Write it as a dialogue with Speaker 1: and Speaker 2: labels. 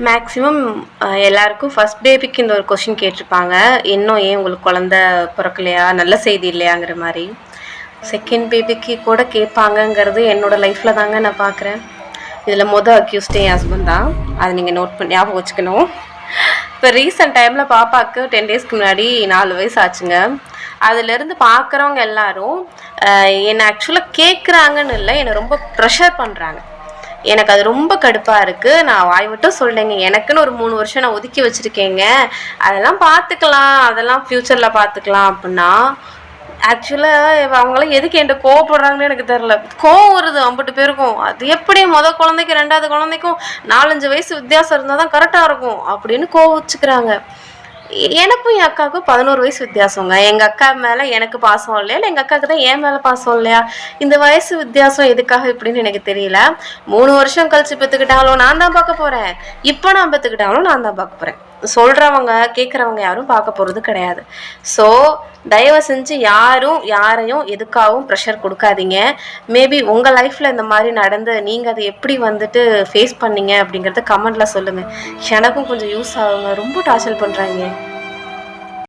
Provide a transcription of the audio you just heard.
Speaker 1: Maximum எல்லாருக்கும் first பேபிக்கு இந்த ஒரு கொஷின் கேட்டிருப்பாங்க. இன்னும் ஏன் உங்களுக்கு குழந்த பிறக்கலையா? நல்ல செய்தி இல்லையாங்கிற மாரி. செகண்ட் பேபிக்கு கூட கேட்பாங்கங்கிறது என்னோட லைஃப்பில் தாங்க நான் பார்க்குறேன். இதில் அக்யூஸ்டே என் ஹஸ்பண்ட் தான். அதை நீங்கள் நோட் பண்ணி ஞாபகம் வச்சுக்கணும். இப்போ ரீசெண்ட் டைமில் பாப்பாவுக்கு 10 டேஸ்க்கு முன்னாடி 4 வயசு ஆச்சுங்க. அதுலேருந்து பார்க்குறவங்க எல்லாரும் என்னை ஆக்சுவலாக கேட்குறாங்கன்னு இல்லை, என்னை ரொம்ப ப்ரெஷர் பண்ணுறாங்க. எனக்கு அது ரொம்ப கடுப்பாக இருக்குது. நான் வாய் விட்டும் சொல்லேங்க, எனக்குன்னு ஒரு 3 வருஷம் நான் ஒதுக்கி வச்சுருக்கேங்க, அதெல்லாம் பார்த்துக்கலாம், அதெல்லாம் ஃப்யூச்சரில் பார்த்துக்கலாம் அப்படின்னா, ஆக்சுவலாக அவங்களாம் எதுக்கு என்கிட்ட கோவப்படுறாங்கன்னு எனக்கு தெரில. கோவம் வருது அம்பட்டு பேருக்கும். அது எப்படி குழந்தைக்கும் 2வது குழந்தைக்கும் 4-5 வயசு வித்தியாசம் இருந்தால் தான் கரெக்டாக இருக்கும் அப்படின்னு கோவிச்சுக்கிறாங்க. எனக்கும் என் அக்காவுக்கும் 11 வயசு வித்தியாசங்க. எங்கள் அக்கா மேலே எனக்கு பாசம் இல்லையா, இல்லை எங்கள் அக்காவுக்கு தான் என் மேலே பாசம் இல்லையா? இந்த வயசு வித்தியாசம் எதுக்காக இப்படின்னு எனக்கு தெரியல. 3 வருஷம் கழிச்சு பெற்றுக்கிட்டாலும் நான் தான் பார்க்க போகிறேன், இப்போ நான் பெற்றுக்கிட்டாலும் நான் தான் பார்க்க போகிறேன். சொல்கிறவங்க கேட்குறவங்க யாரும் பார்க்க போகிறது கிடையாது. ஸோ தயவு செஞ்சு யாரையும் எதுக்காகவும் ப்ரெஷர் கொடுக்காதீங்க. மேபி உங்கள் லைஃப்பில் இந்த மாதிரி நடந்து நீங்கள் அதை எப்படி ஃபேஸ் பண்ணீங்க அப்படிங்கிறத கமெண்டில் சொல்லுங்கள். எனக்கும் கொஞ்சம் யூஸ் ஆகுங்க. ரொம்ப டார்ச்சர் பண்ணுறாங்க.